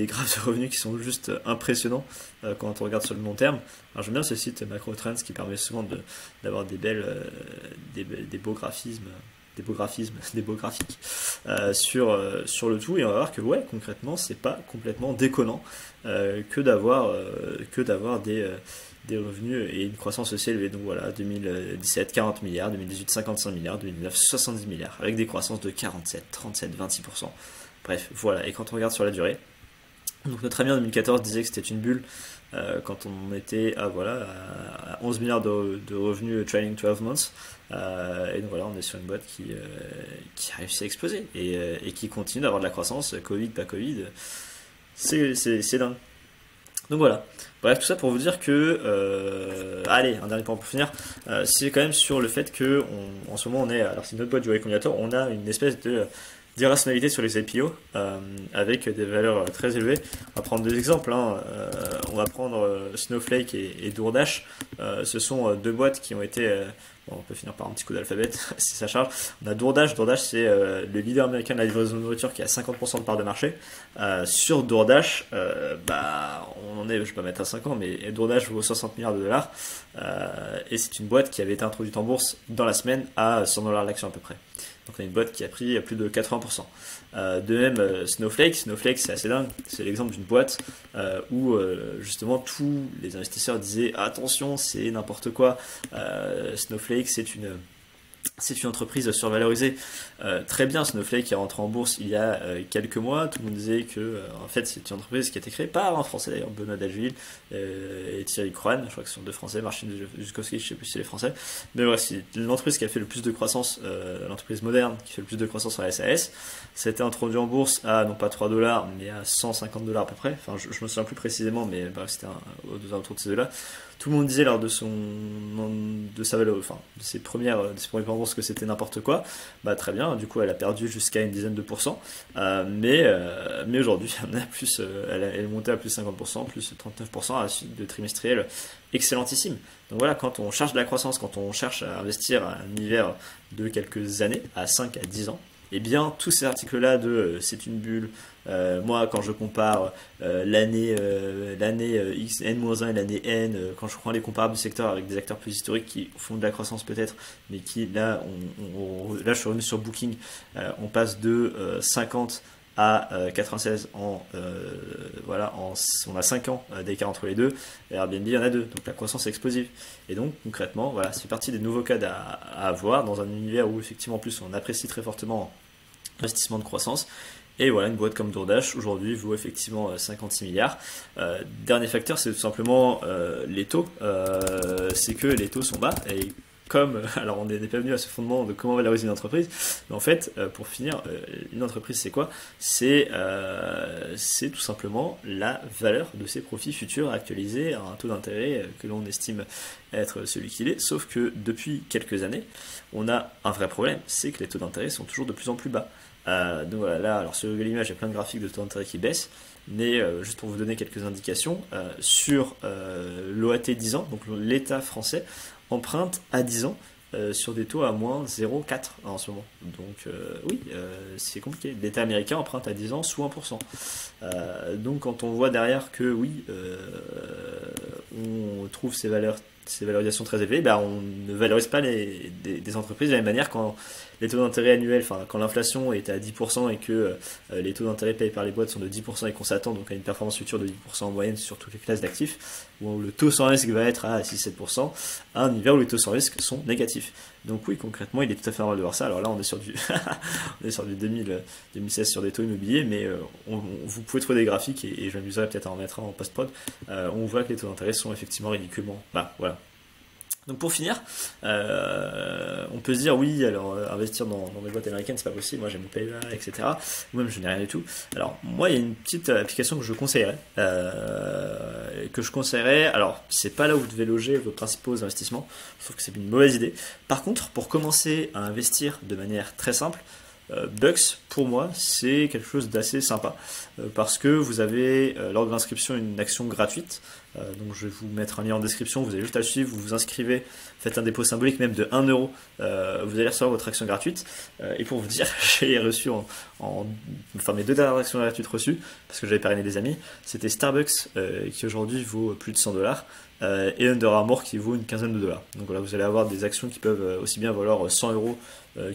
graphes de revenus qui sont juste impressionnants quand on regarde sur le long terme. Alors j'aime bien ce site MacroTrends qui permet souvent d'avoir des beaux graphismes, des beaux graphiques sur le tout, et on va voir que ouais, concrètement c'est pas complètement déconnant que d'avoir des revenus et une croissance aussi élevée. Donc voilà, 2017 40 milliards, 2018 55 milliards, 2019 70 milliards, avec des croissances de 47, 37, 26%. Bref, voilà, et quand on regarde sur la durée, donc notre ami en 2014 disait que c'était une bulle quand on était à 11 milliards de revenus trailing 12 months, et donc voilà, on est sur une boîte qui a réussi à exploser et qui continue d'avoir de la croissance, Covid, pas Covid, c'est dingue. Donc voilà, bref, tout ça pour vous dire que, allez, un dernier point pour finir, c'est quand même sur le fait que en ce moment on est, alors c'est une autre boîte du Y Combinator, on a une espèce d'irrationalité sur les IPO avec des valeurs très élevées. On va prendre deux exemples, hein. On va prendre Snowflake et DoorDash. Ce sont deux boîtes qui ont été Bon, on peut finir par un petit coup d'alphabet si ça charge. On a DoorDash. DoorDash, c'est le leader américain de la livraison de nourriture qui a 50% de part de marché. Sur DoorDash, on en est, je vais pas mettre à 5 ans, mais DoorDash vaut 60 milliards de dollars. Et c'est une boîte qui avait été introduite en bourse dans la semaine à 100 dollars l'action à peu près. Donc on a une boîte qui a pris plus de 80%. De même, Snowflake, c'est assez dingue. C'est l'exemple d'une boîte où justement tous les investisseurs disaient attention, c'est n'importe quoi. Snowflake, c'est une entreprise survalorisée. Très bien, Snowflake est rentré en bourse il y a quelques mois. Tout le monde disait que en fait c'est une entreprise qui a été créée par un Français d'ailleurs, Benoît Dageville et Thierry Croine. Je crois que ce sont deux Français, Marcin Juskowski, je sais plus si c'est les Français. Mais voilà, c'est l'entreprise qui a fait le plus de croissance, l'entreprise moderne qui fait le plus de croissance sur la SAS. Ça a été introduit en bourse à non pas 3 dollars mais à 150 dollars à peu près. Enfin, je me souviens plus précisément, mais bref, c'était aux alentours de ces deux-là. Tout le monde disait lors de sa valeur, enfin, de ses premiers plans en bourse que c'était n'importe quoi. Très bien, du coup elle a perdu jusqu'à une dizaine de pourcents, mais aujourd'hui elle est montée à plus 50%, plus 39% à la suite de trimestriel excellentissime. Donc voilà, quand on cherche de la croissance, quand on cherche à investir à un univers de quelques années, à 5 à 10 ans, eh bien tous ces articles-là de c'est une bulle, moi quand je compare l'année X, N-1 et l'année N, quand je prends les comparables du secteur avec des acteurs plus historiques qui font de la croissance peut-être, mais qui là, là je suis revenu sur Booking, on passe de 50 à 96 on a 5 ans d'écart entre les deux, et Airbnb il y en a 2, donc la croissance est explosive. Et donc concrètement, voilà, c'est partie des nouveaux cas à avoir dans un univers où effectivement en plus on apprécie très fortement l'investissement de croissance. Et voilà, une boîte comme DoorDash aujourd'hui vaut effectivement 56 milliards. Dernier facteur, c'est tout simplement les taux. C'est que les taux sont bas et alors on n'est pas venu à ce fondement de comment valoriser une entreprise, mais en fait, pour finir, une entreprise c'est quoi? C'est tout simplement la valeur de ses profits futurs actualisés à un taux d'intérêt que l'on estime être celui qu'il est, sauf que depuis quelques années, on a un vrai problème, c'est que les taux d'intérêt sont toujours de plus en plus bas. Donc voilà, là, alors sur l'image, il y a plein de graphiques de taux d'intérêt qui baissent, mais juste pour vous donner quelques indications, sur l'OAT 10 ans, donc l'État français emprunte à 10 ans sur des taux à moins 0,4 en ce moment. Donc oui, c'est compliqué. L'État américain emprunte à 10 ans sous 1%. Donc quand on voit derrière que oui, on trouve ces valorisations très élevées, on ne valorise pas des entreprises de la même manière quand les taux d'intérêt annuels, enfin quand l'inflation est à 10% et que les taux d'intérêt payés par les boîtes sont de 10% et qu'on s'attend donc à une performance future de 10% en moyenne sur toutes les classes d'actifs, où le taux sans risque va être à 6-7%, à un univers où les taux sans risque sont négatifs. Donc oui, concrètement, il est tout à fait normal de voir ça. Alors là, on est sur du, 2016 sur des taux immobiliers, mais vous pouvez trouver des graphiques et je m'amuserai peut-être à en mettre un en post-prod. On voit que les taux d'intérêt sont effectivement ridiculement bas. Voilà. Donc pour finir, on peut se dire oui, alors investir dans des boîtes américaines c'est pas possible, moi j'ai mon PayPal, etc. Ou même je n'ai rien du tout. Alors moi il y a une petite application que je conseillerais, alors c'est pas là où vous devez loger vos principaux investissements, je trouve que c'est une mauvaise idée. Par contre, pour commencer à investir de manière très simple, Bucks, pour moi, c'est quelque chose d'assez sympa parce que vous avez lors de l'inscription une action gratuite. Donc je vais vous mettre un lien en description, vous avez juste à suivre, vous vous inscrivez, faites un dépôt symbolique même de 1 euro, vous allez recevoir votre action gratuite. Et pour vous dire, j'ai reçu enfin mes 2 dernières actions gratuites reçues, parce que j'avais parrainé des amis, c'était Starbucks qui aujourd'hui vaut plus de 100 dollars. Et Under Armour qui vaut une quinzaine de dollars. Donc voilà, vous allez avoir des actions qui peuvent aussi bien valoir 100 euros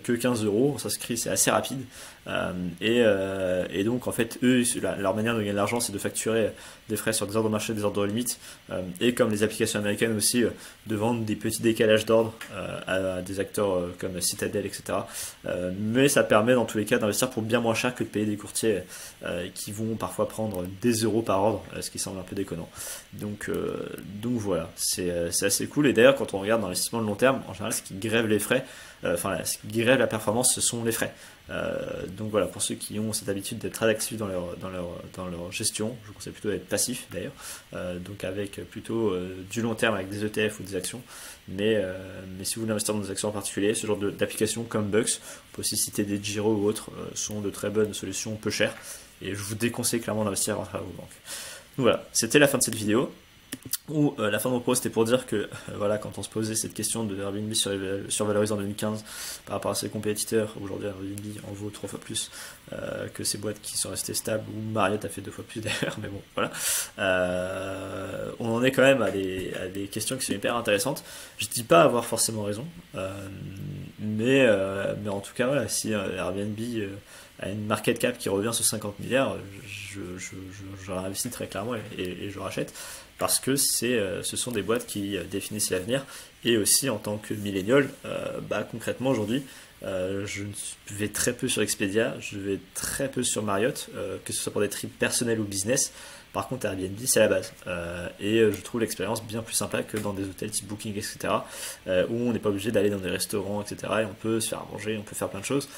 que 15 euros. Ça s'inscrit, c'est assez rapide. Et donc en fait, eux, leur manière de gagner de l'argent, c'est de facturer des frais sur des ordres de marché, des ordres limites, et comme les applications américaines aussi, de vendre des petits décalages d'ordre à des acteurs comme Citadel, etc. Mais ça permet dans tous les cas d'investir pour bien moins cher que de payer des courtiers qui vont parfois prendre des euros par ordre, ce qui semble un peu déconnant. Donc voilà, c'est assez cool. Et d'ailleurs, quand on regarde dans l'investissement de long terme, en général, ce qui grève les frais, ce qui grève la performance, ce sont les frais. Donc voilà, pour ceux qui ont cette habitude d'être très actifs dans leur gestion, je vous conseille plutôt d'être passif d'ailleurs, donc avec plutôt du long terme avec des ETF ou des actions, mais si vous voulez investir dans des actions en particulier, ce genre d'applications comme Bucks, on peut aussi citer des Giro ou autres, sont de très bonnes solutions peu chères, et je vous déconseille clairement d'investir à travers vos banques. Donc voilà, c'était la fin de cette vidéo. Où la fin de mon propos c'était pour dire que voilà, quand on se posait cette question de Airbnb survalorisé en 2015 par rapport à ses compétiteurs, aujourd'hui Airbnb en vaut 3 fois plus que ces boîtes qui sont restées stables, ou Marriott a fait 2 fois plus d'ailleurs, mais bon voilà. On en est quand même à des questions qui sont hyper intéressantes. Je dis pas avoir forcément raison, mais en tout cas voilà, si Airbnb a une market cap qui revient sur 50 milliards, je réinvestis très clairement et je rachète parce que ce sont des boîtes qui définissent l'avenir. Et aussi en tant que millénial, concrètement aujourd'hui, je vais très peu sur Expedia, je vais très peu sur Marriott, que ce soit pour des trips personnels ou business. Par contre, Airbnb, c'est la base. Et je trouve l'expérience bien plus sympa que dans des hôtels type Booking, etc., où on n'est pas obligé d'aller dans des restaurants, etc., et on peut se faire manger, on peut faire plein de choses.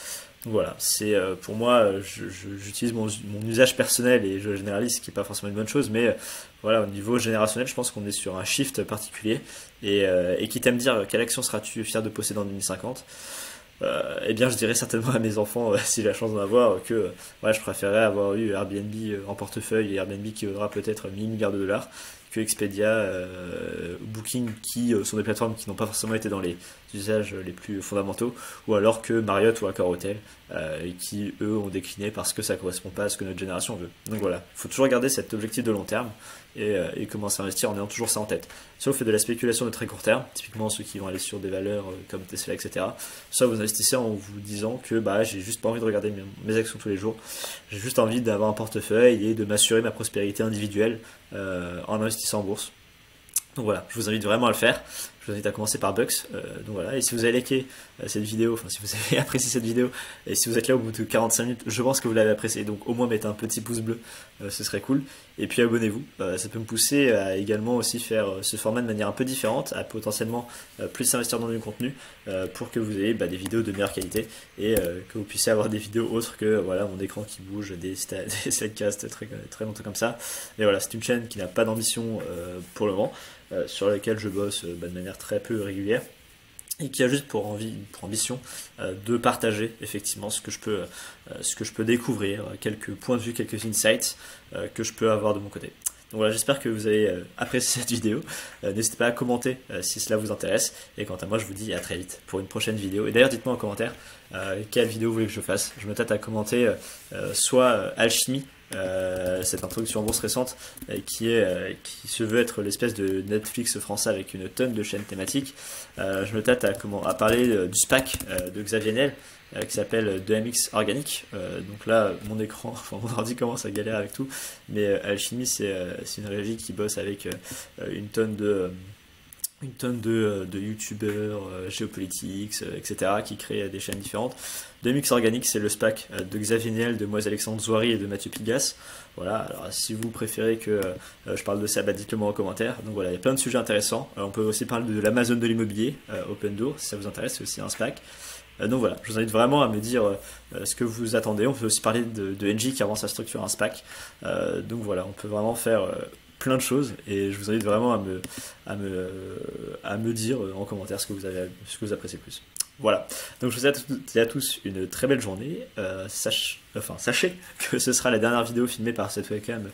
Donc voilà, c'est pour moi, j'utilise mon usage personnel et je généralise, ce qui n'est pas forcément une bonne chose, mais voilà, au niveau générationnel, je pense qu'on est sur un shift particulier. Et quitte à me dire quelle action seras-tu fier de posséder en 2050, eh bien je dirais certainement à mes enfants, si j'ai la chance d'en avoir, que je préférerais avoir eu Airbnb en portefeuille, et Airbnb qui vaudra peut-être 1000 milliards de dollars, que Expedia, Booking, qui sont des plateformes qui n'ont pas forcément été dans les usages les plus fondamentaux, ou alors que Marriott ou Accor Hotel, qui eux ont décliné parce que ça ne correspond pas à ce que notre génération veut. Donc voilà, il faut toujours garder cet objectif de long terme et commencer à investir en ayant toujours ça en tête. Soit vous faites de la spéculation de très court terme, typiquement ceux qui vont aller sur des valeurs comme Tesla, etc. Soit vous investissez en vous disant que j'ai juste pas envie de regarder mes actions tous les jours, j'ai juste envie d'avoir un portefeuille et de m'assurer ma prospérité individuelle en investissant en bourse. Donc voilà, je vous invite vraiment à le faire. Je vous invite à commencer par Bucks. Donc voilà, et si vous avez liké cette vidéo, enfin si vous avez apprécié cette vidéo, et si vous êtes là au bout de 45 minutes, je pense que vous l'avez apprécié. Donc au moins mettez un petit pouce bleu, ce serait cool. Et puis abonnez-vous, ça peut me pousser à également aussi faire ce format de manière un peu différente, à potentiellement plus investir dans du contenu pour que vous ayez des vidéos de meilleure qualité et que vous puissiez avoir des vidéos autres que voilà mon écran qui bouge, des slidcasts très longtemps comme ça. Et voilà, c'est une chaîne qui n'a pas d'ambition pour le moment. Sur laquelle je bosse de manière très peu régulière et qui a juste pour ambition de partager effectivement ce que je peux découvrir, quelques points de vue, quelques insights que je peux avoir de mon côté. Donc voilà, j'espère que vous avez apprécié cette vidéo. N'hésitez pas à commenter si cela vous intéresse. Et quant à moi, je vous dis à très vite pour une prochaine vidéo. Et d'ailleurs, dites-moi en commentaire quelle vidéo vous voulez que je fasse. Je me tâte à commenter soit Alchimie, cette introduction en bourse récente qui se veut être l'espèce de Netflix français avec une tonne de chaînes thématiques. Je me tâte à parler du SPAC de Xavier Niel qui s'appelle 2MX Organic. Donc là, mon écran, enfin mon ordi commence à galérer avec tout, mais Alchimie, c'est une régie qui bosse avec une tonne de youtubeurs géopolitiques, etc., qui créent des chaînes différentes. 2MX Organic, c'est le SPAC de Xavier Niel, de moi Alexandre Zouari et de Mathieu Pigas. Voilà, alors si vous préférez que je parle de ça, dites-le moi en commentaire. Donc voilà, il y a plein de sujets intéressants. On peut aussi parler de l'Amazon de l'immobilier, Open Door, si ça vous intéresse, c'est aussi un SPAC. Donc voilà, je vous invite vraiment à me dire ce que vous attendez. On peut aussi parler de Engie qui avance sa structure un SPAC. Donc voilà, on peut vraiment faire plein de choses et je vous invite vraiment à me dire en commentaire ce que vous appréciez plus. Voilà, donc je vous souhaite à tous une très belle journée. Sachez que ce sera la dernière vidéo filmée par cette webcam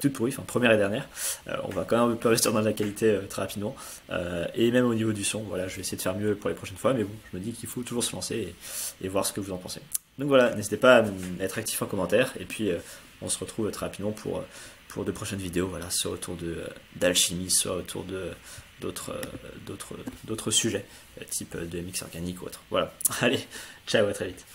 toute pourrie, enfin première et dernière. On va quand même un peu investir dans la qualité très rapidement et même au niveau du son. Voilà, je vais essayer de faire mieux pour les prochaines fois, mais bon, je me dis qu'il faut toujours se lancer et voir ce que vous en pensez. Donc voilà, n'hésitez pas à être actif en commentaire et puis on se retrouve très rapidement pour de prochaines vidéos, voilà, soit autour d'alchimie, soit autour de d'autres sujets, type de MX organique ou autre. Voilà, allez, ciao, à très vite.